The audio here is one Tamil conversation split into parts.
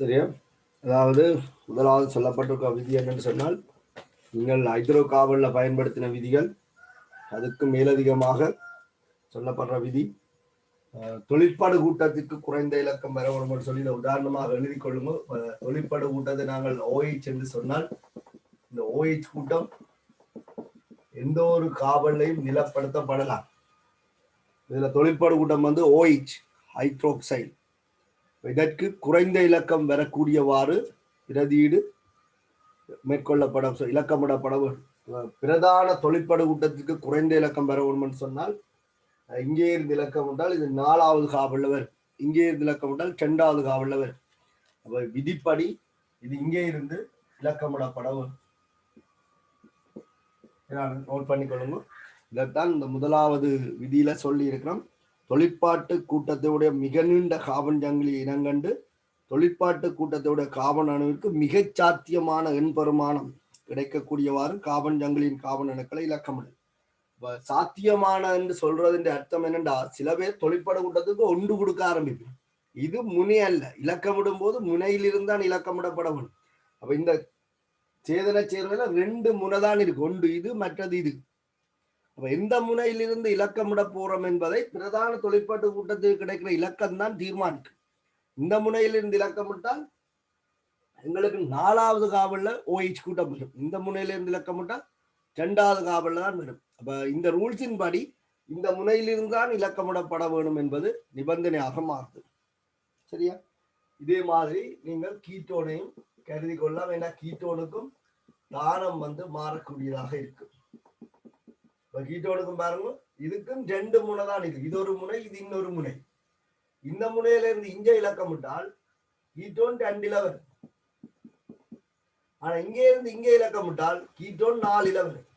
சரியா? அதாவது முதலாவது சொல்லப்பட்டிருக்க விதி என்னன்னு சொன்னால், நீங்கள் ஹைட்ரோ கார்பன்ல பயன்படுத்தின விதிகள், அதுக்கு மேலதிகமாக சொல்லப்படுற விதி தொழிற்பாடு கூட்டத்திற்கு குறைந்த இலக்கம் பெற வேண்டும் சொல்லி உதாரணமாக எழுதி கொள்ளுங்க. தொழிற்பாடு கூட்டத்தை நாங்கள் OH என்று சொன்னால், இந்த OH கூட்டம் எந்த ஒரு கார்பன்லையும் நிலப்படுத்தப்படலாம். இதுல தொழிற்பாடு கூட்டம் வந்து OH ஹைட்ரோக்சைடு. இதற்கு குறைந்த இலக்கம் வரக்கூடியவாறு பிரதியீடு மேற்கொள்ளப்பட இலக்கமிடப்பட பிரதான தொழிற்படு கூட்டத்திற்கு குறைந்த இலக்கம் பெற வேண்டும் சொன்னால், இங்கே இருந்து இலக்கம் என்றால் இது 4வது காவல்ல வரும், இங்கே இருந்து இலக்கம் என்றால் 2வது காவல்ல வரும். அப்ப விதிப்படி இது இங்கே இருந்து இலக்கமிடப்பட வரும். நோட் பண்ணிக்கொள்ளுங்க. இதைத்தான் இந்த முதலாவது விதியில சொல்லி இருக்கிறோம். தொழிற்பாட்டு கூட்டத்தோடைய மிக நீண்ட கார்பன் சங்கிலி இனங்கண்டு தொழிற்பாட்டு கூட்டத்தோடைய கார்பன் அணுவிற்கு மிகச் சாத்தியமான எண்பெருமானம் கிடைக்கக்கூடியவாறு கார்பன் சங்கிலியின் கார்பன் அணுக்களை இலக்கமிடு. சாத்தியமான என்று சொல்றதுன்ற அர்த்தம் என்னண்டா, சில பேர் தொழிற்பட கூட்டத்துக்கு ஒன்று கொடுக்க ஆரம்பிப்போம். இது முனை அல்ல, இலக்கமிடும் போது முனையில் இருந்தான் இலக்கமிடப்பட வேண்டும். அப்ப இந்த சேதன சேர்வையில 2 முனைதான் இருக்கு, ஒன்று இது மற்றது இது. அப்ப எந்த முனையிலிருந்து இலக்கமிட போறோம் என்பதை பிரதான தொழிற்பாட்டு கூட்டத்துக்கு கிடைக்கிற இலக்கம் தான் தீர்மானிக்கும். இந்த முனையிலிருந்து இலக்கமிட்டால் எங்களுக்கு 4வது காவல்ல OH கூட்டம் வரும், இந்த முனையிலிருந்து இலக்கமிட்டால் 2வது காவல்ல தான் வரும். அப்ப இந்த ரூல்ஸின் படி இந்த முனையிலிருந்து தான் இலக்கமிடப்பட வேண்டும் என்பது நிபந்தனையாக மாறுது. சரியா? இதே மாதிரி நீங்கள் கீட்டோனையும் கருதி கொள்ளலாம். ஏன்னா கீட்டோனுக்கும் தானம் வந்து மாறக்கூடியதாக இருக்கு. கீட்டோனுக்கும் பாருங்க, இதுக்கும் 2 முனை தான் இருக்கு, இது ஒரு முனை, இது இன்னொரு முனை. இந்த முனையில இருந்து இங்க இலக்கமிட்டால் கீட்டோன் 2ல வரும். ஆனா இங்கே இருந்து இங்கே இலக்கமிட்டால் கீட்டோன் 4ல வரும்.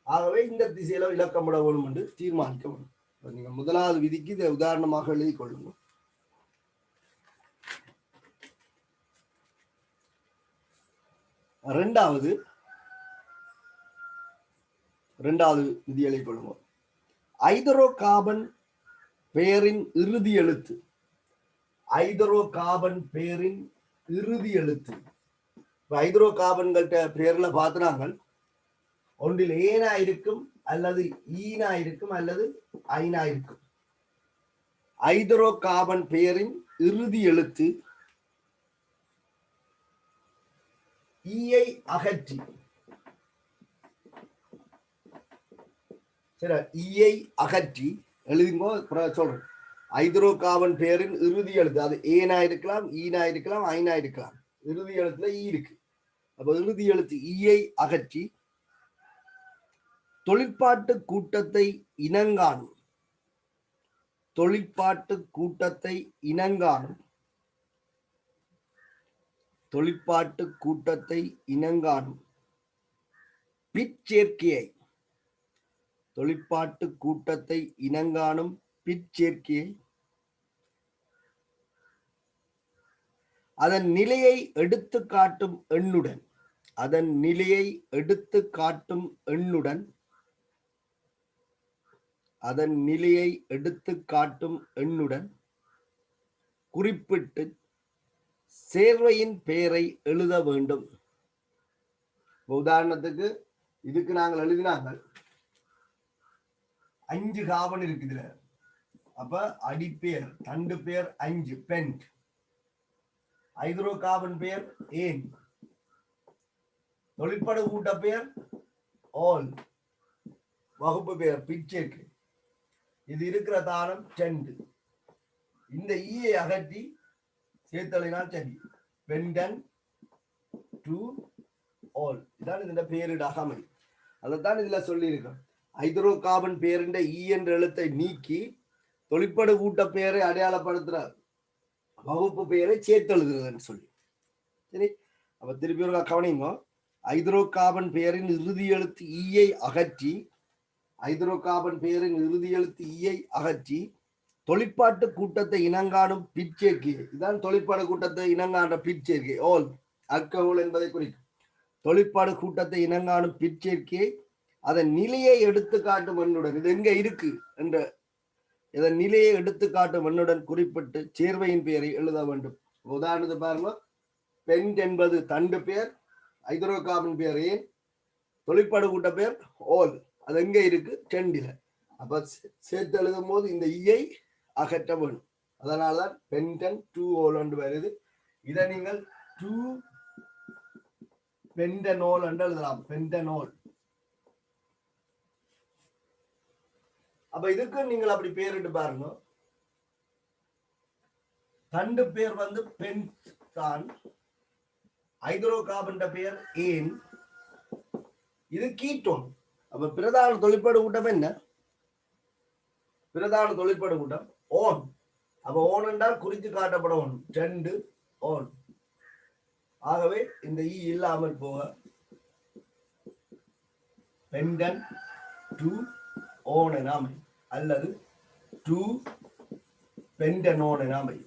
ஆகவே இந்த திசையில இலக்கமிட வேணும் என்று தீர்மானிக்க வேண்டும். நீங்க முதலாவது விதிக்கு இதை உதாரணமாக எழுதி கொள்ளுங்க. இரண்டாவது விதி எழுதி கொள்ளுங்க. ஹைட்ரோ கார்பன் பெயரின் இறுதி எழுத்து, ஹைட்ரோ கார்பன் பெயரின் இறுதி எழுத்து. ஹைட்ரோ கார்பன்கள்ட்ட பெயர்ல பார்த்துனாங்க, ஒன்றில் ஏனா இருக்கும் அல்லது ஈனா இருக்கும் அல்லது ஐனா இருக்கும். ஹைட்ரோ கார்பன் பெயரின் இறுதி எழுத்து ஈயை அகற்றி, சரி, ஈயை அகற்றி எழுதுங்கோ. சொல்றேன், ஹைட்ரோ கார்பன் பெயரின் இறுதி எழுத்து அது ஏனா இருக்கலாம், ஈனா இருக்கலாம், ஐனா இருக்கலாம். இறுதி எழுத்துல ஈ இருக்கு. அப்ப இறுதி எழுத்து ஈயை அகற்றி தொழிற்பாட்டு கூட்டத்தை இனங்காணும், தொழிற்பாட்டு கூட்டத்தை இனங்காணும், தொழிற்பாட்டு கூட்டத்தை இனங்காணும் பிற்சேர்க்கையை, தொழிற்பாட்டு கூட்டத்தை இனங்காணும் பிற்சேர்க்கையை அதன் நிலையை எடுத்து காட்டும் எண்ணுடன், அதன் நிலையை எடுத்து காட்டும் எண்ணுடன், அதன் நிலையை எடுத்து காட்டும் எண்ணுடன் குறிப்பிட்டு சேர்வையின் பெயரை எழுத வேண்டும். உதாரணத்துக்கு இதுக்கு நாங்கள் எழுதினாங்க 5 கார்பன் இருக்கு இதுல. அப்ப அடிப்பேர் தண்டு பேர் 5 பென்ட், ஹைட்ரோ கார்பன் பெயர் ஏன், தொழிற்படு கூட்ட பெயர் ஆல், வகுப்பு பெயர் பிச்சேக்கு, இது இருக்கிற தானம் 2. இந்த ஈயை அகற்றி சேர்த்தலினால் சரி, பென்டன் டு ஆல், இதான் இந்த பெயரிடாக அமையும். அதைத்தான் இதுல சொல்லி இருக்கோம். ஹைட்ரோ கார்பன் பெயரின் ஈ என்ற எழுத்தை நீக்கி தொழிற்படு கூட்ட பெயரை அடையாளப்படுத்துற வகுப்பு பெயரை சேர்த்து எழுதுறதுன்னு சொல்லி. சரி, அப்ப திருப்பி ஒரு கவனிங்க. ஹைட்ரோ கார்பன் பெயரின் இறுதி எழுத்து ஈயை அகற்றி, ஹைட்ரோ கார்பன் பெயரின் இறுதி எழுத்து ஈயை அகற்றி தொழிற்பாட்டு கூட்டத்தை இனங்காணும் பிற்சேர்க்கை, இதான் தொழிற்பாடு கூட்டத்தை இனங்காண்ட பிற்சேர்க்கை, ஆல் அல்கஹால் என்பதை குறிக்கும். தொழிற்பாடு கூட்டத்தை இனங்காணும் பிற்சேர்க்கையை அதன் நிலையை எடுத்து காட்டும் எண்ணுடன், இது எங்க இருக்கு என்ற இதன் நிலையை எடுத்து காட்டும் எண்ணுடன் குறிப்பிட்டு சேர்வையின் பெயரை எழுத வேண்டும். உதாரணத்துக்கு பாருங்க, பென்ட் என்பது தண்டு பெயர், ஹைட்ரோ கார்பன் பெயர் ஏன், தொழிற்பாடு கூட்ட பெயர் ஓல். அது எங்க இருக்கு? டெண்டில. அப்ப சேர்த்து எழுதும் போது இந்த ஈயை அகற்ற வேணும். அதனாலதான் பென்டன் டூ ஓல் என்று வருது. இதை நீங்கள் டூ பென்டனோல் என்று எழுதலாம். பென்டனோல். அப்ப இதுக்கு நீங்கள் அப்படி பேரிட்டு பாருங்க. தண்டு பேர் வந்து பென்ட் தான், ஹைட்ரோ கார்பன் பெயர் ஏன், இது கீட்டோன். அப்ப பிரதான தொழிற்பாடு கூட்டம் என்ன? பிரதான தொழிற்பாடு கூட்டம் ஓன். அப்ப ஓன் என்றால் குறித்து காட்டப்படும் ரெண்டு ஓன். ஆகவே இந்த ஈ இல்லாமல் போக பென்டன் டூ ஓன் என அமையும், அல்லது டூ பென்டனோன் என அமையும்.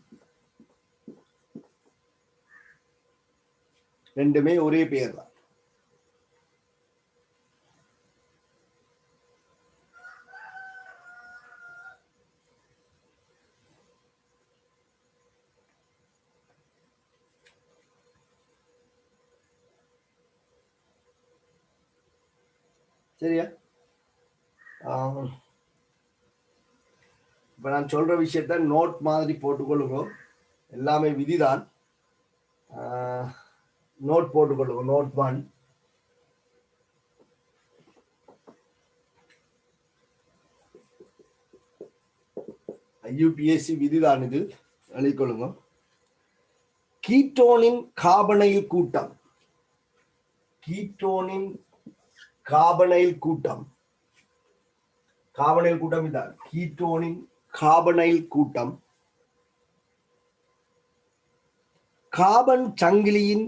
ரெண்டுமே ஒரே பெயர் தான். சரியா? இப்ப நான் சொல்ற விஷயத்த நோட் மாதிரி போட்டுக்கொள்ளுங்க. எல்லாமே விதிதான். நோட் போட்டுக்கொள்ளுங்க. நோட் 1. யூபிஎஸ்சி விதிதான் இது, எழுதிக்கொள்ளுங்க. கீட்டோனின் கார்பனைல் கூட்டம். கீட்டோனின் கார்பனைல் கூட்டம். கார்பனைல் கூட்டம் இதான். கீட்டோனின் கார்பனைல் கூட்டம் கார்பன் சங்கிலியின்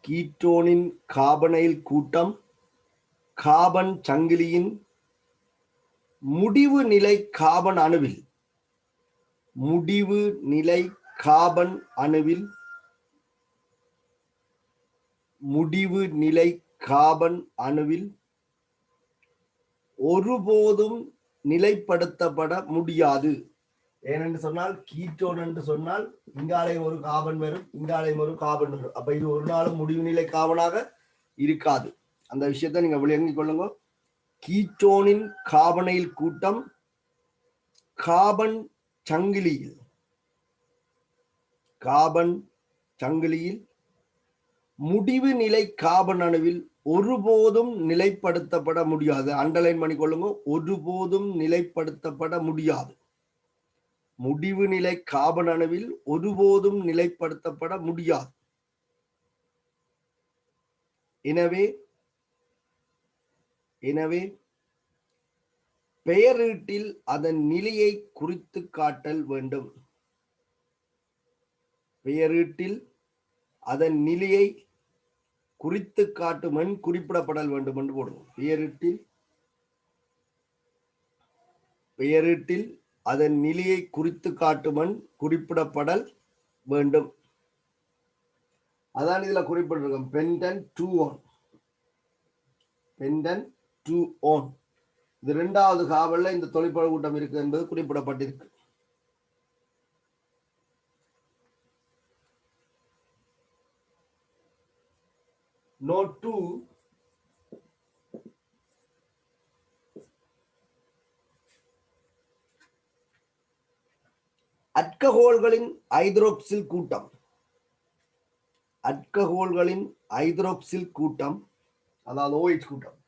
கீட்டோனின் கார்பனைல் கூட்டம் கார்பன் சங்கிலியின் முடிவு நிலை கார்பன் அணுவில் ஒருபோதும் நிலைப்படுத்தப்பட முடியாது. ஏனென்று சொன்னால் கீட்டோன் என்று சொன்னால் இங்காலையும் ஒரு கார்பன் வரும், இங்காலையும் ஒரு கார்பன் வரும். அப்ப இது ஒரு நாளும் முடிவு நிலை கார்பனாக இருக்காது. அந்த விஷயத்தை நீங்க விளங்கிக் கொள்ளுங்க. கீட்டோனின் கார்பனைல் கூட்டம் கார்பன் சங்கிலியில் முடிவு நிலை கார்பன் அணுவில் ஒருபோதும் நிலைப்படுத்தப்பட முடியாது. அண்டர்லைன் பண்ணிக்கொள்ளுங்க. ஒருபோதும் நிலைப்படுத்தப்பட முடியாது. முடிவு நிலை கார்பன் அணுவில் ஒருபோதும் நிலைப்படுத்தப்பட முடியாது. எனவே பெயரீட்டில் அதன் நிலையை குறித்து காட்டல் வேண்டும். பெயரீட்டில் அதன் நிலையை குறித்து காட்டும் எண் குறிப்பிடப்படல் வேண்டும் என்று போடுவோம். பெயரீட்டில் அதன் நிலையை குறித்து காட்டும் எண் குறிப்பிடப்படல் வேண்டும். அதான் இதுல குறிப்பிட்டிருக்கோம். பென்டன் 2 ஓன். பென்டன் 2 ஓன். இது 2வது காவல்ல இந்த தொழிற்பாடு கூட்டம் இருக்கு என்பது குறிப்பிடப்பட்டிருக்கு. நோட் 2. அல்கஹோல்களின் ஐதரோக்சில் கூட்டம். அதாவது OH கூட்டம்.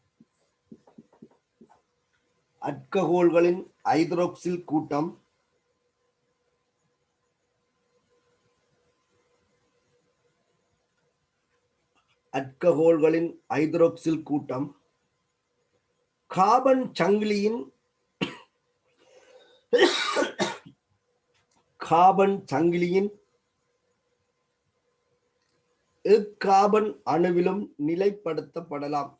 அல்கஹோல்களின் ஐதரோக்சில் கூட்டம் கார்பன் சங்கிலியின் எக்கார்பன் அணுவிலும் நிலைப்படுத்தப்படலாம்.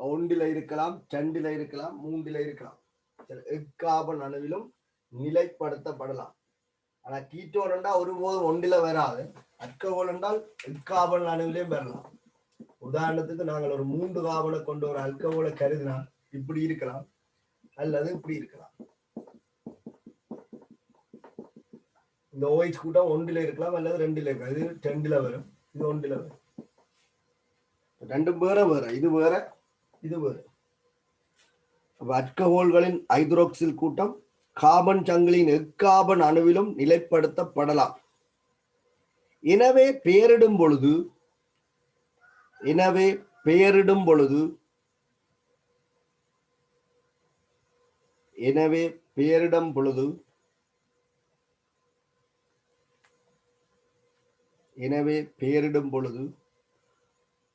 ஒன்றில இருக்கலாம், 2ல இருக்கலாம், 3ல இருக்கலாம். எக்கார்பன் அணுவிலும் நிலைப்படுத்தப்படலாம். ஆனா கீட்டோன் என்றால் ஒருபோதும் ஒன்றில வராது. அல்கஹால் என்றால் எக்கார்பன் அணுவிலையும் வரலாம். உதாரணத்துக்கு நாங்கள் ஒரு 3 கார்பனை கொண்டு ஒரு அல்கஹாலை கருதினால் இப்படி இருக்கலாம் அல்லது இப்படி இருக்கலாம். இந்த OH கூட்டம் ஒன்றில இருக்கலாம் அல்லது 2ல இருக்கலாம். இது 2ல வரும், இது 1ல வரும். ரெண்டும் வேற வேற, இது வேற இது வேற. அல்கஹால்களின் ஹைட்ரோக்சில் கூட்டம் கார்பன் சங்கிலியின் எக்கார்பன் அணுவிலும் நிலைப்படுத்தப்படலாம். எனவே பெயரிடும் பொழுது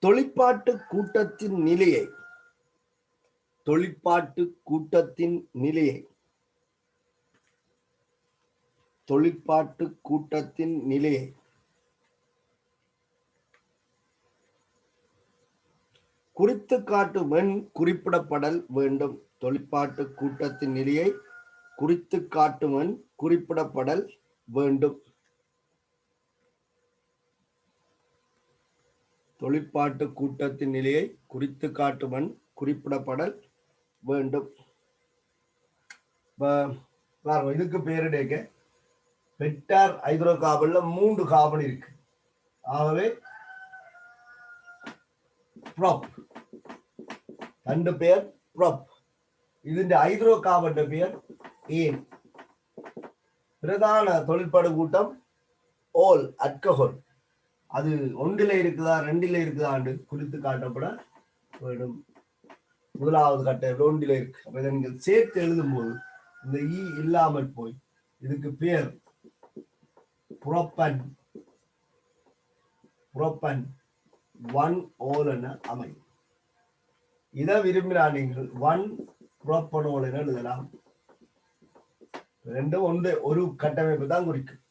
தொழிற்பாட்டு கூட்டத்தின் நிலையை குறித்து காட்டும் எண் குறிப்பிடப்படல் வேண்டும். தொழிற்பாட்டு கூட்டத்தின் நிலையை குறித்து காட்டும் எண் குறிப்பிடப்படல் வேண்டும். தொழிற்பாட்டு கூட்டத்தின் நிலையை குறித்து காட்டும் எண் குறிப்பிடப்படல் வேண்டும். இதுக்கு பேரிடேக்க பெட்டார் ஹைட்ரோ கார்பன்ல 3 கார்பன் இருக்கு. ஆகவே ப்ராப் ரெண்டு பேர் ப்ராப். ഇതിന്റെ ஹைட்ரோ கார்பன் பேர் ஏன். பிரதான தொழிற்பாடு கூட்டம் ஓல் அல்கஹால். அது 1ல இருக்குதா 2ல இருக்குதான்னு குறித்து காட்டப்பட வேண்டும். முதலாவது கட்ட 1ல இருக்கு. அப்ப இதை நீங்கள் சேர்த்து எழுதும் போது இந்த ஈ இல்லாமல் போய் இதுக்கு பேர் புரோப்பன் 1 ஓல் என அமையும். இதை விரும்பினா நீங்கள் 1 புரோப்பனோல் என எழுதலாம். ரெண்டும் ஒரு கட்டமைப்பு தான் குறிக்கும்.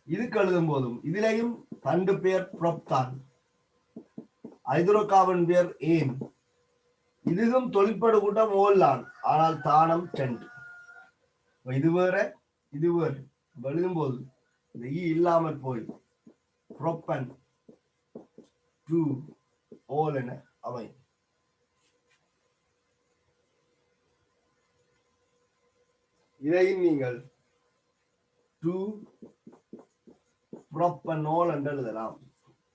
இதுக்கு எழுதும் போதும் இதிலையும் 2 பேர் புரோப்தான், ஹைட்ரோ கார்பன் பேர் ஏன். இதுவும் தொழிற்படு கூட்டம் ஓல்லான், ஆனால் தானம் 2. இது வேற இது வேறு. எழுதும் போது இந்த ஈ இல்லாமல் போய் புரோப்பன் 2 ஓல் என அமையும். இதையும் நீங்கள் 2 புரோப்பனோல் என்று எழுதலாம்.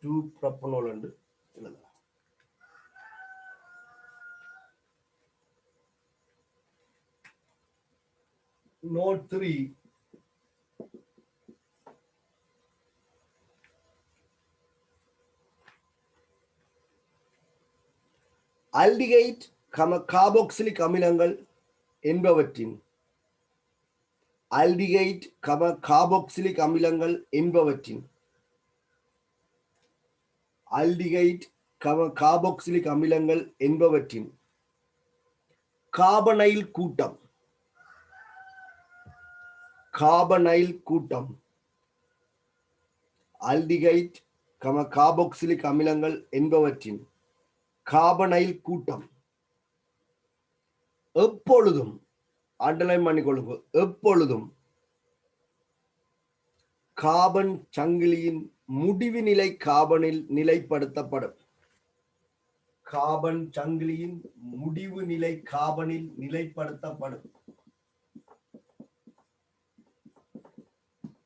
2 புரோப்பனோல் என்று எழுதலாம். Note 3. ஆல்டிகைட் கார்பாக்சிலிக் அமிலங்கள் என்பவற்றின் கார்பனைல் கூட்டம் ஆல்டிகைட் கார்பாக்சிலிக் அமிலங்கள் என்பவற்றின் கார்பனைல் கூட்டம் எப்பொழுதும் அண்டர்லைன் பண்ணிக்கொள்ளுங்க, எப்பொழுதும் கார்பன் சங்கிலியின் முடிவு நிலை கார்பனில் நிலைப்படுத்தப்படும். கார்பன் சங்கிலியின் முடிவு நிலை கார்பனில் நிலைப்படுத்தப்படும்.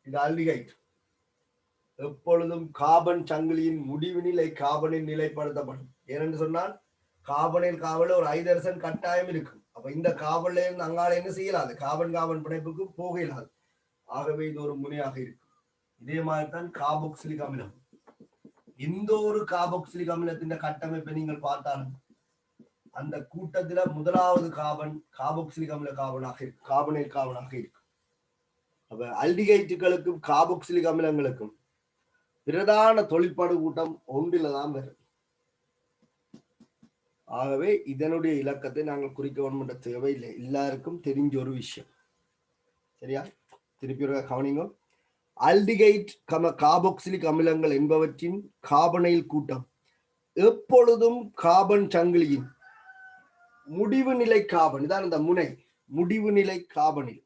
இது ஆல்டிகைட். எப்பொழுதும் கார்பன் சங்கிலியின் முடிவு நிலை கார்பனில் நிலைப்படுத்தப்படும். ஏனென்று சொன்னால் கார்பனில் ஒரு ஹைட்ரஜன் கட்டாயம் இருக்கும். அப்ப இந்த கார்பன்ல இருந்து அங்கால என்ன செய்யலாது, கார்பன் பிணைப்புக்கு போக இயலாது. ஆகவே இது ஒரு முனையாக இருக்கும். இதே மாதிரிதான் கார்பாக்சிலிக் அமிலம். எந்த ஒரு கார்பாக்சிலிக் அமிலத்தின் கட்டமைப்பை நீங்கள் பார்த்தாலும் அந்த கூட்டத்துல முதலாவது கார்பன் கார்பாக்சிலிக் அமில கார்பனைல் கார்பனாக இருக்கும். அப்ப ஆல்டிகைட்டுகளுக்கும் கார்பாக்சிலிக் அமிலங்களுக்கும் பிரதான தொழிற்பாடு கூட்டம் ஒன்றில தான் வரும். ஆகவே இதனுடைய இலக்கத்தை நாங்கள் குறிக்க வேண்டும் என்ற தேவையில்லை, எல்லாருக்கும் தெரிஞ்ச ஒரு விஷயம். சரியா? திருப்பி கவனிங்க. ஆல்டிகைட் கார்பாக்சிலிக் அமிலங்கள் என்பவற்றின் கார்பனைல் கூட்டம் எப்பொழுதும் கார்பன் சங்கிலியின் முடிவு நிலை கார்பன், இதான் இந்த முனை, முடிவு நிலை கார்பனில்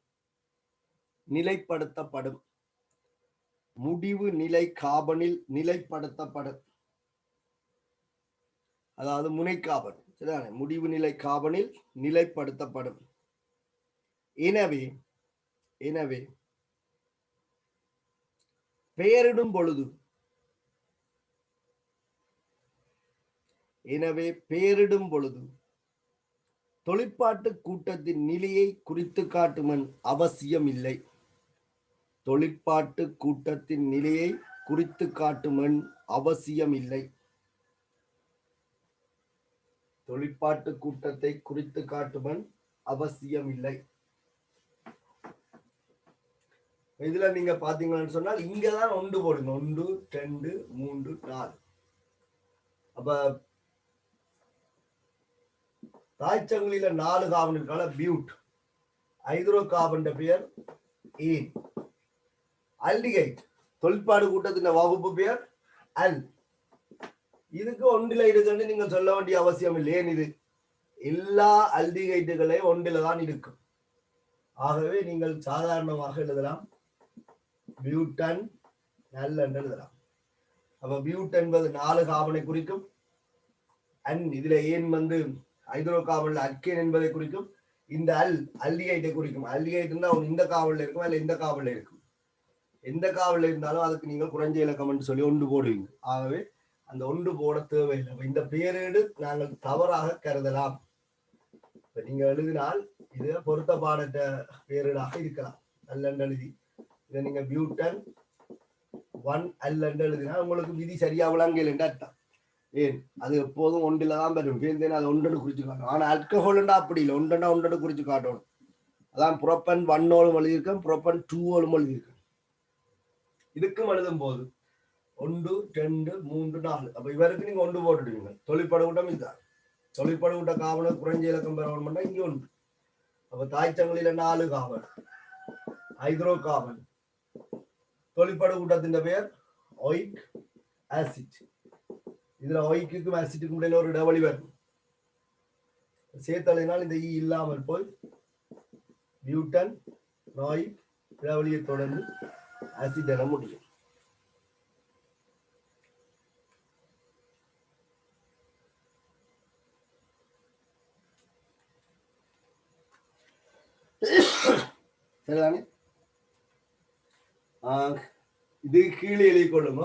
நிலைப்படுத்தப்படும். முடிவு நிலை காபனில் நிலைப்படுத்தப்படும். அதாவது முனைக்காபன் சரிதானே, முடிவு நிலை காபனில் நிலைப்படுத்தப்படும். எனவே எனவே பெயரிடும் பொழுது தொழிற்பாட்டு கூட்டத்தின் நிலையை குறித்து காட்டுமன் அவசியம் இல்லை. தொழிற்பாட்டு கூட்டத்தின் நிலையை குறித்து காட்டுமன் அவசியம் இல்லை. தொழிற்பாட்டு கூட்டத்தை குறித்து காட்டுமன் அவசியம் இல்லை. இதுல நீங்க பாத்தீங்கன்னு சொன்னால் இங்கதான் ஒன்று போடுங்க. 1 2 3 4. அப்ப தாய்ச்சங்கிலியில 4 கார்பன் இருக்கால பியூட். ஹைட்ரோ கார்பன் பெயர் ஏன். அல்டிகைட் தொழிற்பாடு கூட்டத்தின் வகுப்பு பெயர் அல். இதுக்கு ஒன்றில இருக்குன்னு நீங்க சொல்ல வேண்டிய அவசியம் இல்லை. ஏன் இது எல்லா அல்டிகைட்டுகளே ஒன்றில தான் இருக்கும். ஆகவே நீங்கள் சாதாரணமாக எழுதலாம் பியூட்டன் நல் என்று எழுதலாம். அப்ப பியூட் என்பது 4 கார்பனை குறிக்கும். அன் இதுல ஏன் ஹைட்ரோ கார்பன்ல அல்கேன் என்பதை குறிக்கும். இந்த அல்டிகைட்டை குறிக்கும். அல்டிகைட் இருந்தா இந்த கார்பன்ல இருக்கும், இல்ல இந்த கார்பன்ல இருக்கும். எந்த கார்பன்ல இருந்தாலும் அதுக்கு நீங்கள் குறைஞ்ச இலக்கம் என்று சொல்லி 1 போடுவீங்க. ஆகவே அந்த 1 போட தேவையில்லை. இந்த பெயரீடு நாங்கள் தவறாக கருதலாம். இப்ப நீங்க எழுதினால் இது பொருத்தப்பாடற்ற பெயரீடாக இருக்கலாம். அல்லண்டு எழுதி இதை நீங்க பியூட்டன் 1 அல்லண்டு எழுதினா உங்களுக்கு விதி சரியா விளங்கல என்று அர்த்தம். ஏன் அது எப்போதும் ஒன்றில தான் வரும். அது ஒன்றோடு குறிச்சு காட்டணும். ஆனா ஆல்கஹால் அப்படி இல்லை. ஒன்றோடு குறிச்சு காட்டணும். அதான் புரோப்பன் 1 எழுதியிருக்கேன், புரோப்பன் 2 எழுதியிருக்கேன். இதுக்கும் எழுதும் போது 1 2 3 4. அப்ப இவருக்கு நீங்க 1 போட்டுடுவீங்க. தொழிற்படு கூட்டம் இதுதான். தொழிற்படு கூட்ட காவல குறைஞ்ச இலக்கம் பெறணும்னா இங்க 1. அப்ப தாய்ச்சங்களில 4 காவல் ஹைட்ரோ கார்பன். தொழிற்படு கூட்டத்தின் பெயர் ஒயிக் ஆசிட். இதுல ஒய்க்குக்கும் ஆசிட்டுக்கும் இடையில ஒரு இடைவெளி வரும். சேர்த்தலினால் இந்த ஈ இல்லாமல் போய் பியூட்டன் நோயிக் இடைவெளியை தொடர்ந்து ஆசிட் என முடியும். சரிதானே? இது கீழே எழுதி கொள்ளுங்க.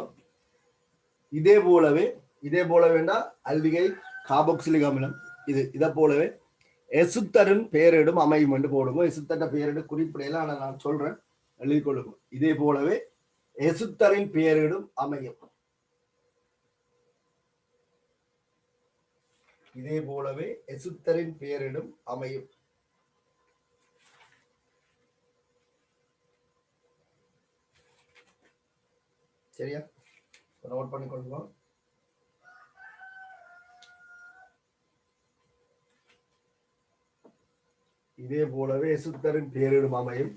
இதே போலவேண்டா அல்டிகை கார்பாக்சிலிக் அமிலம் இதை போலவே எசுத்தரின் பெயரிடும் அமையும் என்று போடுங்க. எசுத்தர பெயரிடு குறிப்பிடையில நான் சொல்றேன், எழுதி கொள்ளுங்க. இதே போலவே எசுத்தரின் பெயரிடும் அமையும். இதே போலவே எசுத்தரின் பெயரிடும் அமையும். சரியா? நோட் பண்ணிக்கொள்ளுங்க. இதே போலவே எசுத்தரின் பெயரிடும் அமையும்.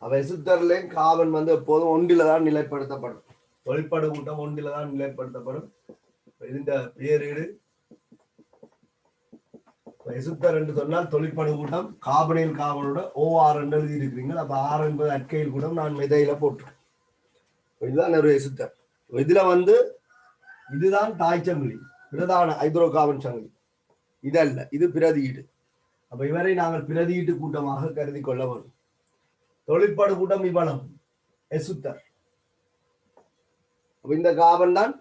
அவ எசுத்தர்ல கார்பன் எப்போதும் ஒன்றில தான் நிலைப்படுத்தப்படும். தொழிற்படு கூட்டம் ஒன்றில தான் நிலைப்படுத்தப்படும். இந்த பெயரீடு எசுத்தர் என்று சொன்னால் தொழிற்படு கூட்டம் கார்பனைல் கார்பனோட OR என்று எழுதி இருக்கிறீங்க. அப்ப R என்பது அற்கையில் கூட்டம் நான் மெதையில போட்டிருக்கேன். இதுதான் ஒரு எசுத்தர். இதுல இதுதான் தாய்ச்சங்கிலி, பிரதான ஹைட்ரோ கார்பன் சங்கிலி. இதல்ல, இது பிரதியீடு. அப்ப இவரை நாங்கள் பிரதியீட்டு கூட்டமாக கருதி கொள்ள வரும். தொழிற்படு கூட்டம் இவ்வளவு எசுத்தர். அப்ப இந்த கார்பன் தான்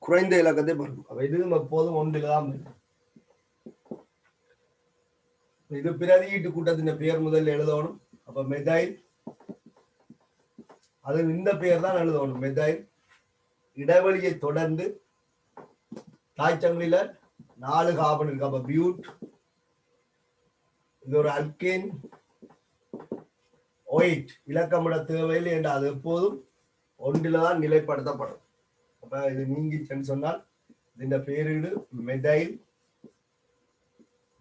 குறைந்த இலக்கத்தை பெறும். அப்ப இது எப்போதும் ஒன்றில் தான் வரும். இது பிரதியீட்டு கூட்டத்தின் பெயர் முதல்ல எழுதணும். அப்ப மெதைல், அது இந்த பெயர் தான் எழுதணும். மெதைல் இடைவெளியை தொடர்ந்து தாய்ச்சங்கிலில 4 கார்பன் இருக்கு. அப்ப பியூட், இது ஒரு அல்கேன் ஒயிட். இலக்கமிட தேவையில்லை என்று அது எப்போதும் ஒன்றில தான் நிலைப்படுத்தப்படும். அப்ப இது நீங்கிச்சுன்னு சொன்னால் இந்த பெயரீடு மெதைல்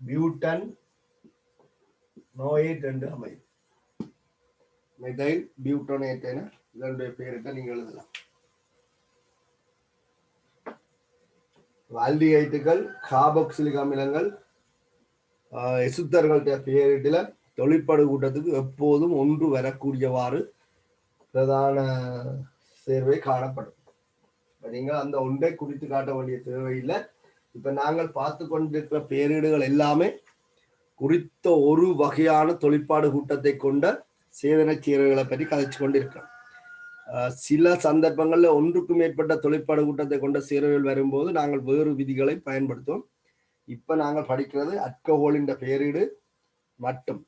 பியூட்டன் நோயேட் என்று அமையும். மெதைல் பியூட்டனேட் என இதனுடைய பெயரிட்ட நீங்க எழுதலாம். ஆல்டிகைட்டுகள், கார்பாக்சிலிக் அமிலங்கள், எசுத்தர்களுடைய பெயரிட்டுல தொழிற்படு கூட்டத்துக்கு எப்போதும் ஒன்று வரக்கூடியவாறு பிரதான சேர்வை காணப்படும். நீங்கள் அந்த ஒன்றை குறித்து காட்ட வேண்டிய தேவையில்லை. இப்ப நாங்கள் பார்த்து கொண்டிருக்கிற பேரிடுகள் எல்லாமே குறித்த ஒரு வகையான தொழிற்பாடு கூட்டத்தை கொண்ட சேதன சீரர்களை பற்றி கதைச்சு கொண்டிருக்கிறோம். சில சந்தர்ப்பங்கள்ல ஒன்றுக்கும் மேற்பட்ட தொழிற்பாடு கூட்டத்தை கொண்ட சீரர்கள் வரும்போது நாங்கள் வேறு விதிகளை பயன்படுத்துவோம். இப்ப நாங்கள் படிக்கிறது அல்கஹோலின் பேரிடு மட்டும்.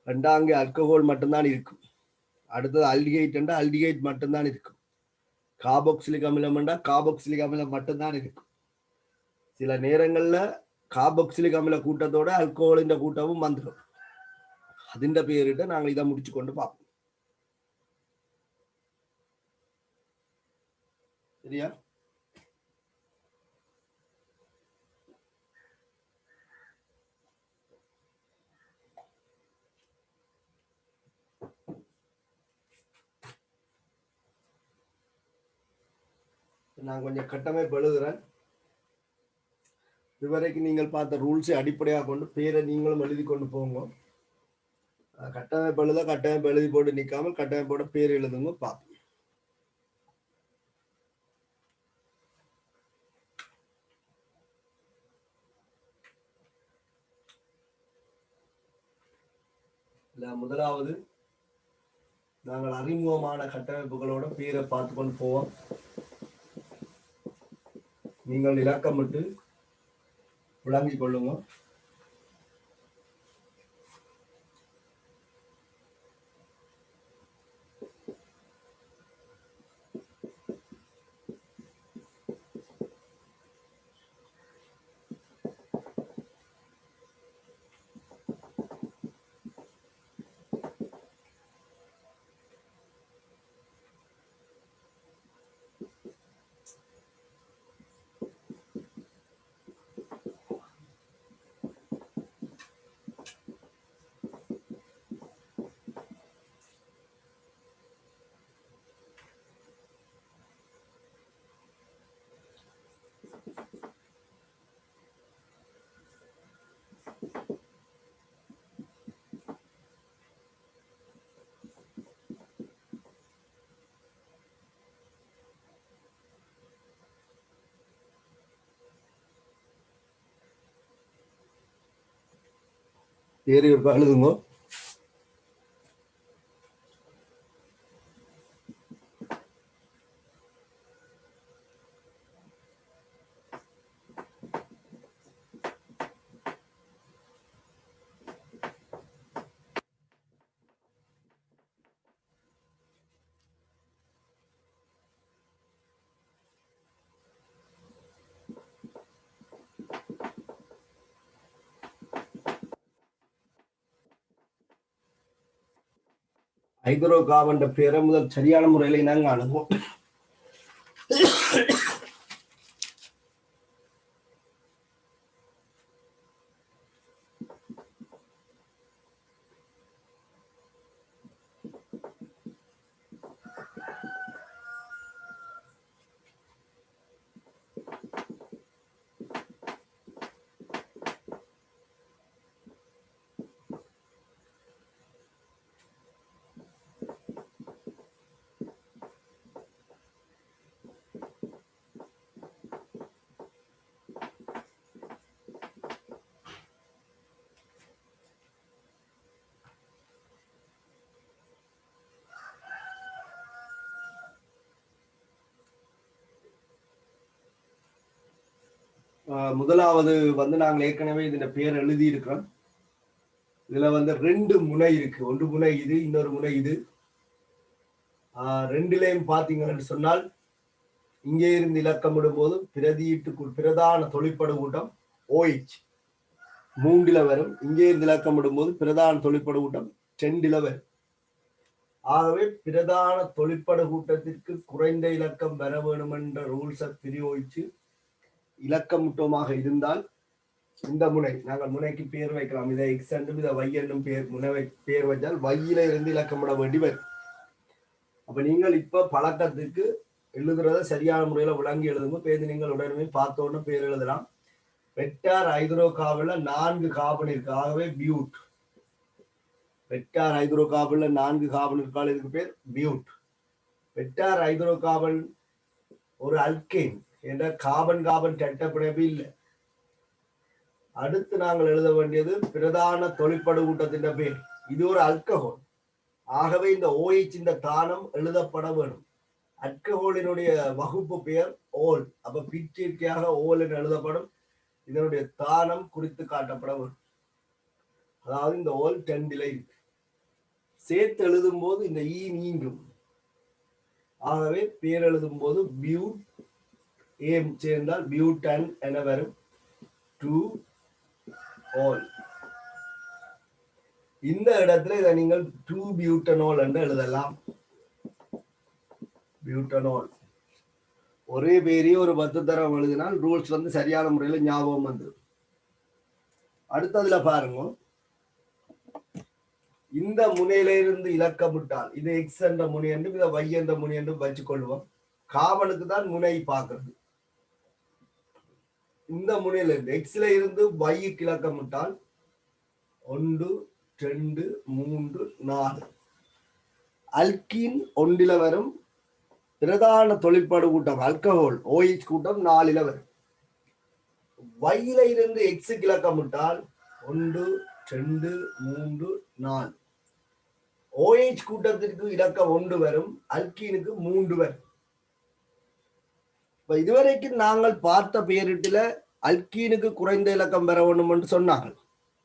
ரெண்டாங்க அல்கஹோல் மட்டும்தான் இருக்கும். அடுத்தது அல்டிகைட் என்றா அல்டிகைட் மட்டும்தான் இருக்கும். கார்பாக்சிலிக் அமிலம் என்றா கார்பாக்சிலிக் அமிலம் மட்டும்தான் இருக்கும். சில நேரங்கள்ல கார்பாக்சிலிக் அமில கூட்டத்தோட அல்கஹோலின் கூட்டமும் வந்துடும். அதிண்ட பேரிட்ட நாங்கள் இதை முடிச்சு கொண்டு பார்ப்போம். சரியா? நான் கொஞ்சம் கட்டமைப்பு எழுதுறேன். இதுவரைக்கும் நீங்கள் பார்த்த ரூல்ஸை அடிப்படையாக கொண்டு பேரை நீங்களும் எழுதி கொண்டு போங்க. கட்டமைப்பு எழுத கட்டமைப்பு எழுதி போட்டு நிற்காமல் கட்டமைப்போட பேர் எழுதுங்க பார்ப்போம். முதலாவது நாங்கள் அறிமுகமான கட்டமைப்புகளோட பேரை பார்த்து கொண்டு போவோம். நீங்கள் இலக்கமிட்டு விளங்கிக் கொள்ளுங்க. பேரு எழுதுங்க. ஹைட்ரோ கார்பன் பேரை முதல் சரியான முறையில நாங்க அணுகுவோம். முதலாவது நாங்கள் ஏற்கனவே இதன் பேர் எழுதி இருக்கிறோம். இதுல ரெண்டு முனை இருக்கு. ஒன்று முனை இது, இன்னொரு முனை இது. ரெண்டுலையும் பாத்தீங்கன்னு சொன்னால் இங்கே இருந்து இலக்கமிடும் போது பிரதான தொழிற்படு கூட்டம் OH 3 வரும். இங்கே இருந்து இலக்கமிடும் போது பிரதான தொழிற்படு கூட்டம் 2 வரும். ஆகவே பிரதான தொழிற்படு கூட்டத்திற்கு குறைந்த இலக்கம் வர வேண்டும் என்ற ரூல்ஸை பிரயோகிச்சு இலக்கமுட்டமாக இருந்தால் இந்த முனை நாங்கள் முனைக்கு பேர் வைக்கலாம். இதை X என்றும் இதை Y என்னும் பேர் வச்சால் வையில இருந்து இலக்கமிட வேண்டி வரும். அப்ப நீங்கள் இப்ப பழக்கத்துக்கு எழுதுறத சரியான முறையில விளங்கி எழுதுங்க. பேருந்து நீங்கள் உடனே பார்த்தோன்னு பேர் எழுதலாம். வெக்டார் ஹைட்ரோ கார்பன்ல 4 கார்பன் இருக்கு. ஆகவே பியூட். வெக்டார் ஹைட்ரோ கார்பன்ல 4 கார்பன் இருக்கால் இதுக்கு பேர் பியூட். பெட்டார் ஹைட்ரோ கார்பன் ஒரு அல்கேன் என்ற கார்பன் கார்பன் இரட்டை பிணைப்பு இல்லை. அடுத்து நாங்கள் எழுத வேண்டியது பிரதான தொழிற்படு கூட்டத்தின் பேர். இது ஒரு அல்கஹோல். ஆகவே இந்த OH இந்த தானம் எழுதப்பட வேண்டும். அல்கஹோலினுடைய வகுப்பு பெயர் ஓல். அப்ப பிச்சைக்காக ஓல் என்று எழுதப்படும். இதனுடைய தானம் குறித்து காட்டப்பட வேண்டும். அதாவது இந்த ஓல் 10 இருக்கு. சேர்த்து எழுதும் போது இந்த ஈ நீங்கும். ஆகவே பேர் எழுதும் போது பியூட் ஏம் சேர்ந்தால் பியூட்டன் என வரும். 2 ஓல். இந்த இடத்துல இதை நீங்கள் 2 பியூட்டனோல் என்று எழுதலாம். பியூட்டனோல் ஒரே பேரையே ஒரு 10 தரம் எழுதினால் ரூல்ஸ் வந்து சரியான முறையில் ஞாபகம் வந்து. அடுத்ததுல பாருங்க, இந்த முனையில இருந்து இலக்கமிட்டால் இது எக்ஸ் என்ற முனை என்றும் இதை Y என்ற முனை என்றும் வச்சுக்கொள்வோம். கார்பனுக்கு தான் முனை பார்க்கிறது. இந்த முனையில இருந்து எக்ஸ்ல இருந்து Yக்கு இலக்கமிட்டால் 1 2 3 4. அல்கீன் ஒன்றில வரும். பிரதான தொழிற்படு கூட்டம் அல்கஹோல் OH கூட்டம் 4 வரும். Yல இருந்து எக்ஸுக்கு இலக்கமிட்டால் 1 2 3 4. OH கூட்டத்திற்கு இலக்கம் 1 வரும். அல்கீனுக்கு 3 வரும். இப்ப இதுவரைக்கும் நாங்கள் பார்த்த பெயரிட்டுல அல்கீனுக்கு குறைந்த இலக்கம் பெற வேண்டும் என்று சொன்னாங்க.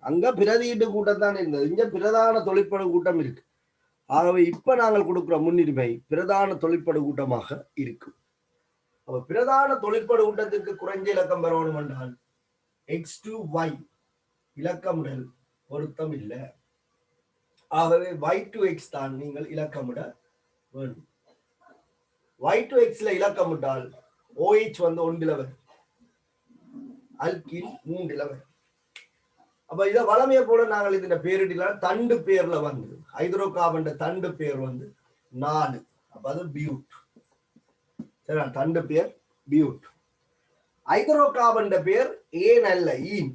அங்க பிரதியீட்டு கூட்டம் தான் இருந்தது. இங்க பிரதான தொழிற்படு கூட்டம் இருக்கு. ஆகவே இப்ப நாங்கள் கொடுக்கிற முன்னுரிமை பிரதான தொழிற்படு கூட்டமாக இருக்கும். அப்ப பிரதான தொழிற்படு கூட்டத்திற்கு குறைஞ்ச இலக்கம் பெற வேண்டும் என்றால் X2Y இலக்கமிடல் பொருத்தம் இல்லை. ஆகவே Y2X தான் நீங்கள் இலக்கமிட வேண்டும். Y2Xல இலக்கமிட்டால் OH வந்து 1 வரும். அல்கீன் 3 வரும். அப்ப இதை வளமையை போல நாங்கள் இந்த பேரிடல தண்டு பேர்ல வந்து ஹைட்ரோ கார்பன் தண்டு பேர் வந்து 4. அப்ப அது பியூட். சரி, தண்டு பேர் பியூட். ஹைட்ரோ கார்பன் பேர் ஏன் அல்ல ஈன்.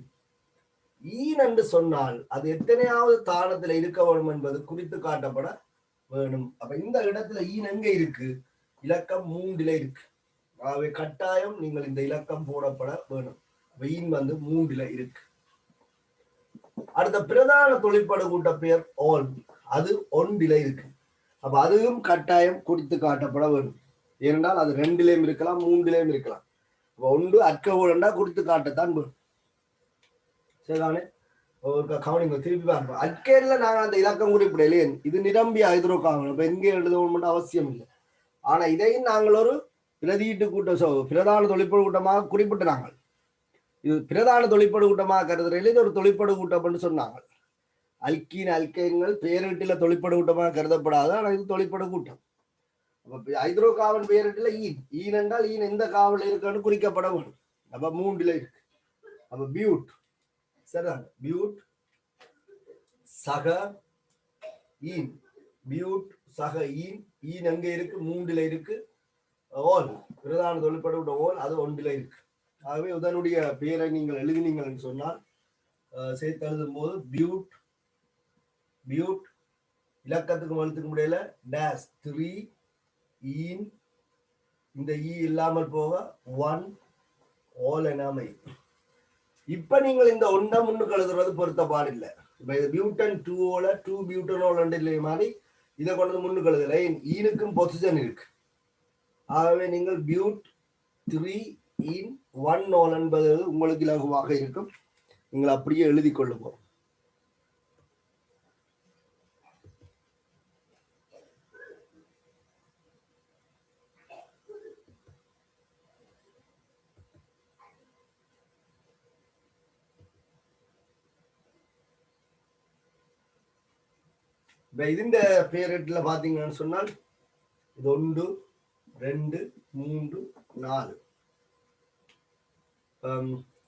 ஈன் என்று சொன்னால் அது எத்தனையாவது தானத்துல இருக்க வேண்டும் என்பது குறித்து காட்டப்பட வேணும். அப்ப இந்த இடத்துல ஈன் எங்க இருக்கு? இலக்கம் 3 இருக்கு. ஆகவே கட்டாயம் நீங்கள் இந்த இலக்கம் போடப்பட வேணும். ஈன் வந்து 3 இருக்கு. அடுத்த பிரதான தொழிற்படு கூட்ட பெயர் ஓல். அது 1 இருக்கு. அப்ப அதுவும் கட்டாயம் குறித்து காட்டப்பட வேண்டும். ஏனென்றால் அது 2 இருக்கலாம் 3 இருக்கலாம். 1 அல்கஹோல் குறித்து காட்டத்தான் வேணும். சரிதானே? கவனிங்க, திருப்பி பார்ப்போம். அல்கேன்ல நாங்கள் அந்த இலக்கம் குறிப்பிடலையே. இது நிரம்பிய ஹைட்ரோ கார்பன். இப்ப எங்கே எழுதணும் அவசியம் இல்லை. ஆனா இதையும் நாங்கள் ஒரு பிரதியீட்டு கூட்டம் பிரதான தொழிற்படு கூட்டமாக குறிப்பிட்டு நாங்கள் இது பிரதான தொழிற்படு கூட்டமாக கருதுறையில் இது ஒரு தொழிற்படு கூட்டம் சொன்னாங்க. அல்கீன் அல்கைன்கள் பேரிட்டுல தொழிற்படு கூட்டமாக கருதப்படாது. ஆனா இது தொழிற்படு கூட்டம். Hydro carbon பேரிட்டுல ஈன். ஈன் என்றால் ஈன் எந்த காவல் இருக்குன்னு குறிக்கப்பட வேண்டும். அப்ப 3 இருக்கு. அப்ப பியூட். சரிதான். பியூட் சக ஈன். பியூட் சக ஈன். ஈன் எங்க இருக்கு? 3 இருக்கு. ஓல் பிரதான தொழிற்படு கூட்டம் ஓல் அது 1 இருக்கு. ஆகவே இதனுடைய பெயரை நீங்கள் எழுதினீங்கள் என்று சொன்னால் சேர்த்து எழுதும் போது பியூட் பியூட் இலக்கத்துக்கு எழுத்துக்கு முடியல டேஸ் 3 ஈன். இந்த ஈ இல்லாமல் போக 1 ஓல் என அமையும். இப்ப நீங்கள் இந்த 1 முன்னுக்கு எழுதுறது பொருத்தப்பாடில்லை. இப்ப இது பியூட்டன் 2 2 பியூட்டனோல் மாதிரி இதை கொண்டு முன்னுக்கு எழுதல. ஈனுக்கும் பொசிஷன் இருக்கு. ஆகவே நீங்கள் பியூட் 3 ஈன் 1 ஓல் என்பது உங்களுக்கு இலகுவாக இருக்கும். நீங்கள் அப்படியே எழுதி கொள்ளுங்க. இந்த பேரிட்டுல பாத்தீங்கன்னு சொன்னால் இது 1 2 3 4.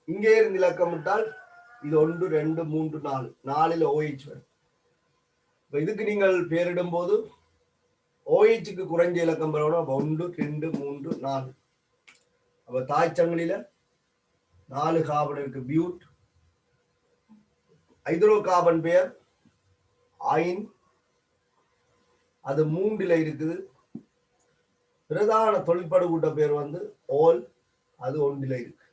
இங்கே இருந்து இலக்கமிட்டால் இது 1 2 3 4. 4 OH வரும். இதுக்கு நீங்கள் பேரிடும் போது OHக்கு குறைஞ்ச இலக்கம் பெறணும். 1 2 3 4. அப்ப தாய்ச்சங்கிலில 4 கார்பன் இருக்கு. பியூட். ஹைட்ரோ கார்பன் பெயர் ஐன். அது 3 இருக்குது. பிரதான தொழிற்படு கூட்ட பேர் வந்து ஓல், அது ஒன்றில் இருக்கு.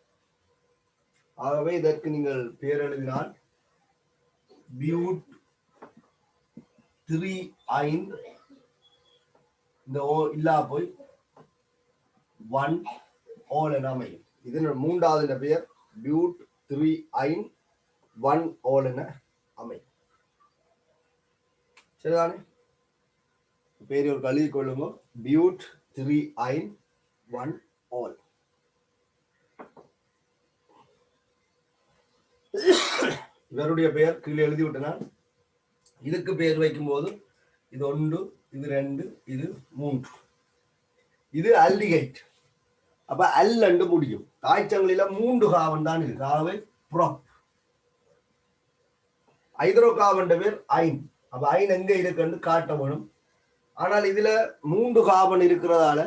ஆகவே இதற்கு நீங்கள் பேர் எழுதினால் பியூட் 3 ஐன், இந்த ஓ இல்லா போய் 1 ஓல் என அமையும். இதன் மூன்றாவது பெயர் பியூட் 3 ஐன் 1 ஓல் என அமையும். சரிதானே? பேர் ஒரு கழுவி கொள்ளுங்க. பியூட் 3 ஐன் 1 ஓல். இவருடைய பெயர் கீழே எழுதி விட்டனால் இதுக்கு பெயர் வைக்கும் போது இது 1, இது 2, இது 3. இது அல்டிகைட். அப்ப அல்லண்டு முடியும். தாய்ச்சங்களில 3 காவன் தான் இருக்கு. ஆகவே ப்ராப். ஹைட்ரோ கார்பன் பேர் ஐன். அப்ப ஐன் எங்க இருக்குன்னு காட்ட வேணும். ஆனால் இதுல 3 கார்பன் இருக்கிறதால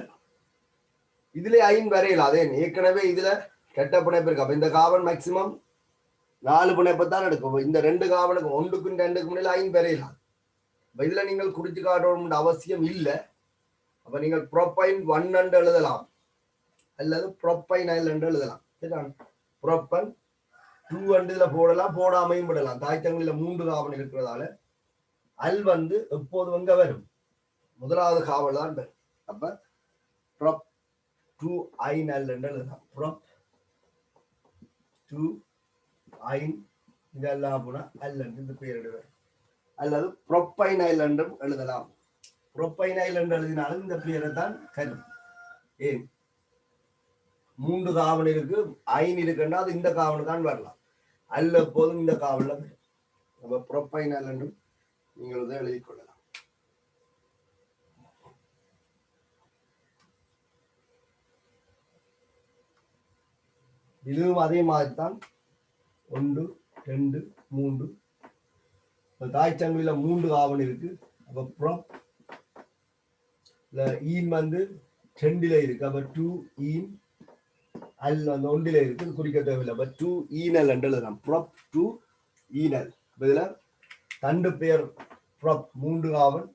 இதுல ஐன் வரையல. அதே ஏற்கனவே இதுல கெட்ட பிணைப்பு இருக்கு. அப்ப இந்த கார்பன் மேக்சிமம் 4 பிணைப்பு தான் எடுக்கும். இந்த 2 கார்பனுக்கு 1க்கும் 2க்கும் முன்னாடி ஐன் வரையலாம். இதுல நீங்கள் குறிச்சு காட்டணும் அவசியம் இல்லை. அப்ப நீங்கள் ப்ரோப்பைன் 1 என்று எழுதலாம், அல்லது ப்ரோப்பைனைல் என்று எழுதலாம். சரிதான்? ப்ரோப்பன் 2 என்று இதுல போடலாம், போடாமையும் விடலாம். தாய்த்தங்களில 3 காவல் இருக்கிறதால அல் வந்து எப்போது எங்க வரும்? முதலாவது காவல் தான் வரும். அப்ப ப்ரோப் 2 ஐனல் என்று எழுதலாம். ப்ரோப் 2 ஐன் இதெல்லாம் போனா அல் என்று இந்த பேர் எழுதுவார். அல்லது ப்ரோப்பைனைல் என்றும் எழுதலாம். ப்ரோப்பைனைல் என்று எழுதினாலும் இந்த பேரை தான் கரும். ஏன்? 3 காவல் இருக்கு, ஐன் இருக்குன்னா அது இந்த காவல் தான் வரலாம். அல்ல எப்போதும் இந்த காவல்ல வரும். அப்ப ப்ரோப்பைனைல் என்றும் நீங்கள் இதை எழுதிக் கொள்ளலாம். இதுவும் அதே மாதிரி தான். 1, 2, 3. தாய்ச்சங்கில 3 காவல் இருக்கு. அப்ப ப்ரோப் ஈன் வந்து 2ல இருக்கு. அப்ப 2 ஈன் அல் வந்து 1ல இருக்கு. குறிக்க தேவையில்லை. அப்ப 2 ஈனல் என்று எழுதலாம். Probe 2 anal. இதுல தண்டு பேர் ப்ரோப் 3 காவல்.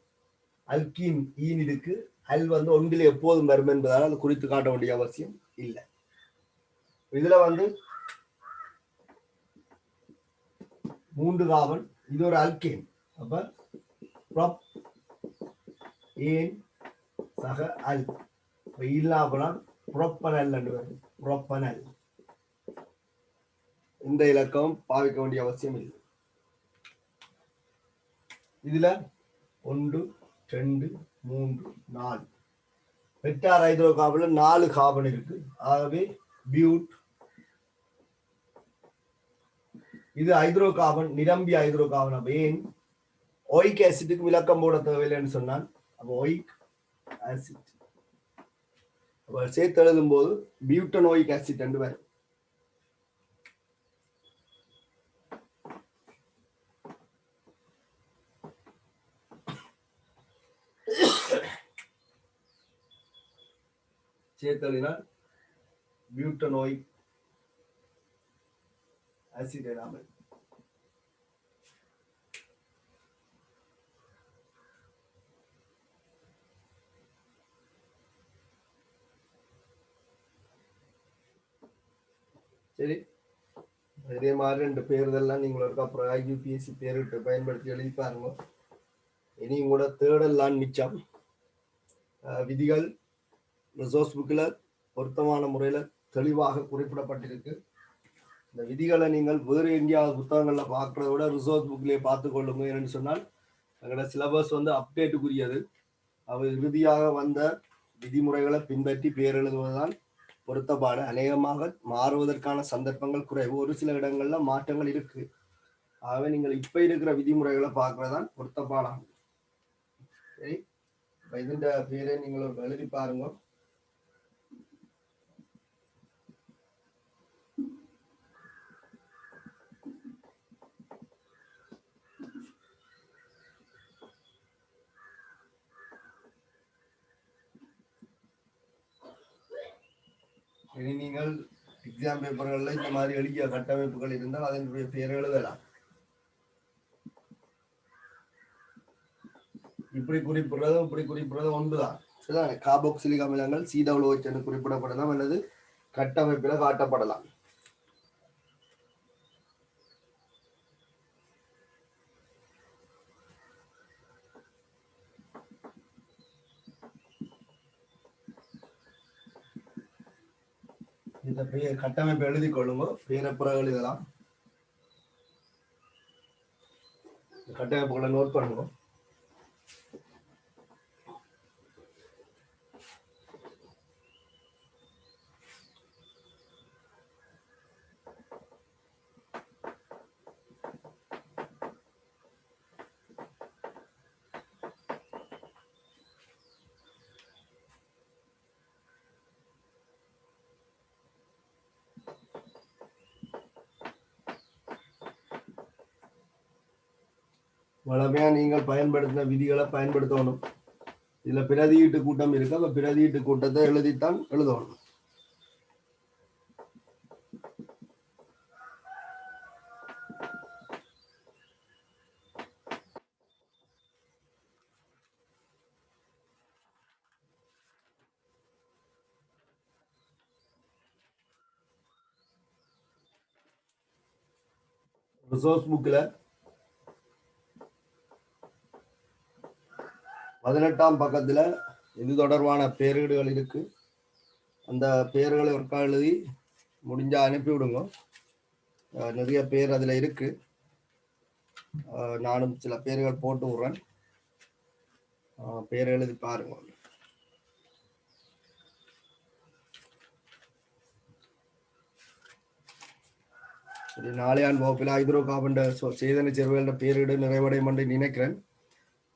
அல்கீன் ஈன் இருக்கு. அல் வந்து 1ல எப்போதும் வரும் என்பதால் அது குறித்து காட்ட வேண்டிய அவசியம் இல்லை. இதுல வந்து 3 காவல். இது ஒரு அல்கேன். அப்ப ப்ரோப் ஏன் சக அல் இல்லாமல் புரோப்பனல் என்று வரும். புரோப்பனல். இந்த இலக்கம் பாவிக்க வேண்டிய அவசியம் இல்லை. இதுல 1, 2, 3, 4 வெட்டார் ஹைட்ரோ கார்பன்ல 4 கார்பன் இருக்கு. ஆகவே பியூட். இது ஹைட்ரோ கார்பன், நிரம்பிய ஹைட்ரோ கார்பன். ஏன் ஒயிக் ஆசிட்டுக்கு விளக்கம் போட தேவையில்லைன்னு சொன்னான். அப்ப ஒயிக் ஆசிட் சேர்த்து எழுதும் போது பியூட்டனோயிக் ஆசிட் என்று வரும். சேர்த்து எழுதினால் பியூட்டனோயிக் ஆசிட் எனாமல். சரி, இதே மாதிரி 2 பேருதெல்லாம் நீங்கள் அப்புறம் ஐயூபிஎஸ்சி பேரிட்டு பயன்படுத்தி எழுதி பாருங்க. இனியும் கூட தேடலாம் மிச்சம். விதிகள் ரிசோர்ஸ் புக்கில் பொருத்தமான முறையில் தெளிவாக குறிப்பிடப்பட்டிருக்கு. இந்த விதிகளை நீங்கள் வேறு எங்கேயாவது புத்தகங்கள்ல பார்க்கறத விட ரிசோர்ஸ் புக்லேயே பார்த்து கொள்ளுங்க. என்று சொன்னால் எங்களோட சிலபஸ் வந்து அப்டேட்டுக்குரியது. அவை இறுதியாக வந்த விதிமுறைகளை பின்பற்றி பேர் எழுதுவதுதான் பொருத்தப்பாடு. அநேகமாக மாறுவதற்கான சந்தர்ப்பங்கள் குறைவு. ஒரு சில இடங்கள்ல மாற்றங்கள் இருக்கு. ஆகவே நீங்கள் இப்ப இருக்கிற விதிமுறைகளை பார்க்கறதான் பொருத்தப்பாடாகும். சரி, இதன் பேரை நீங்கள் எழுதி பாருங்க. இனி நீங்கள் எக்ஸாம் பேப்பர்கள்ல இந்த மாதிரி எளிய கட்டமைப்புகள் இருந்தால் அதனுடைய பெயர் எழுதலாம். இப்படி குறிப்பிடுறதும் இப்படி குறிப்பிடுறதும் ஒன்றுதான். சரிதானே? கார்பாக்சிலிக் அமிலங்கள் COOH என்று குறிப்பிடப்படலாம் அல்லது கட்டமைப்பில் காட்டப்படலாம். இந்த கட்டமைப்பு எழுதி கொள்ளுங்க, பேரப்புறம் எழுதலாம். கட்டமைப்புகளை நோட் பண்ணுங்க. வளமையா நீங்கள் பயன்படுத்தின விதிகளை பயன்படுத்தணும். இதுல பிரதியீட்டு கூட்டம் இருக்கு, அப்ப பிரதியீட்டு கூட்டத்தை எழுதித்தான் எழுதணும். ரிசோர்ஸ் புக்கில் 18ஆம் பக்கத்துல இது தொடர்பான பேரீடுகள் இருக்கு. அந்த பேர்களை ஒருக்கா எழுதி முடிஞ்சா அனுப்பி விடுங்க. நிறைய பேர் அதுல இருக்கு. நானும் சில பேர்கள் போட்டு விடுறேன். பேர் எழுதி பாருங்க. சரி, நாளையான் வகுப்பில் ஹைட்ரோ கார்பன் சேதன செருவுகள பேரிடு நிறைவடையும் என்று நினைக்கிறேன்.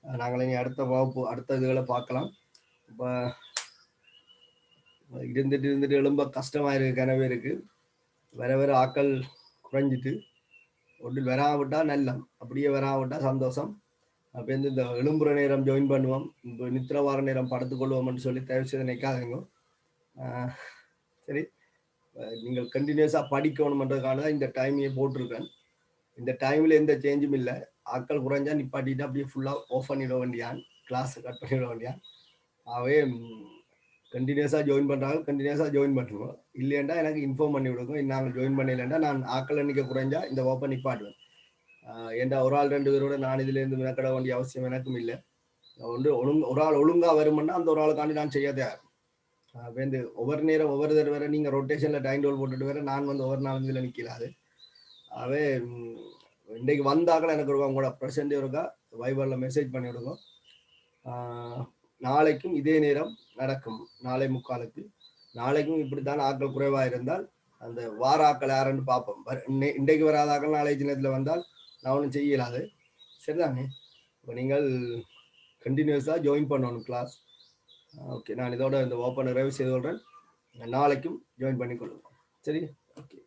நாங்கள் இனி அடுத்த வகுப்பு அடுத்த இதுகளை பார்க்கலாம். இப்போ இருந்துட்டு எழும்ப கஷ்டமா இருக்கு, கனவே இருக்கு. வர வர ஆக்கள் குறைஞ்சிட்டு ஒன்று வராவிட்டா நல்லம், அப்படியே வராவிட்டா சந்தோஷம். அப்போ இந்த எழும்புற நேரம் ஜாயின் பண்ணுவோம், இப்போ நித்திர வார நேரம் படுத்துக்கொள்வோம்னு சொல்லி தயவு செய்து நினைக்காதீங்க. சரி, நீங்கள் கண்டினியூஸாக படிக்கணுன்றதுக்காக தான் இந்த டைமையே போட்டிருக்கேன். இந்த டைமில் எந்த சேஞ்சும் இல்லை. ஆட்கள் குறைஞ்சா நிப்பாட்டிட்டு அப்படியே ஃபுல்லாக ஆஃப் பண்ணிட வேண்டியான், கிளாஸை கட் பண்ணிட வேண்டியான். ஆகவே கண்டினியூஸாக ஜாயின் பண்ணுறாங்க, கண்டினியூஸாக ஜாயின் பண்ணுவோம். இல்லைண்டா எனக்கு இன்ஃபார்ம் பண்ணி விடுங்க. நாங்கள் ஜாயின் பண்ணலைண்டா நான் ஆக்கள் எண்ணிக்கை குறைஞ்சா இந்த வகுப்பை நிப்பாட்டுவேன். ஏன்டா ஒரு ஆள் 2 பேரோட நான் இதுலேருந்து மெனக்கட வேண்டிய அவசியம் எனக்கும் இல்லை. ஒரு ஆள் ஒழுங்காக வருமென்னா அந்த ஒரு ஆளுக்காண்டி நான் செய்ய தயார். வந்து ஒவ்வொரு நேரம் ஒவ்வொரு தடவை வேற நீங்கள் ரொட்டேஷனில் டைம் டோல் போட்டுட்டு வேற நான் வந்து ஒவ்வொரு நாளும் இதில் நிற்கலாது. அவே இன்றைக்கு வந்தாக்கள் எனக்கு இருக்கா உங்களோட ப்ரெசென்ட் இருக்கா வைபரில் மெசேஜ் பண்ணி விடுங்க. நாளைக்கும் இதே நேரம் நடக்கும், 4:45. நாளைக்கும் இப்படித்தான் ஆட்கள் குறைவாக இருந்தால் அந்த வார ஆக்கள் யாருன்னு பார்ப்போம். இன்றைக்கு வராத ஆக்கள் நாளை தினத்தில் வந்தால் நான் ஒன்றும் செய்யலாது. சரிதானே? இப்போ நீங்கள் கண்டினியூஸாக ஜாயின் பண்ணணும் கிளாஸ். ஓகே, நான் இதோட இந்த ஓப்பன் நிறைவு செய்து கொள்கிறேன். நாளைக்கும் ஜாயின் பண்ணி கொள்ளுங்க. சரி, ஓகே.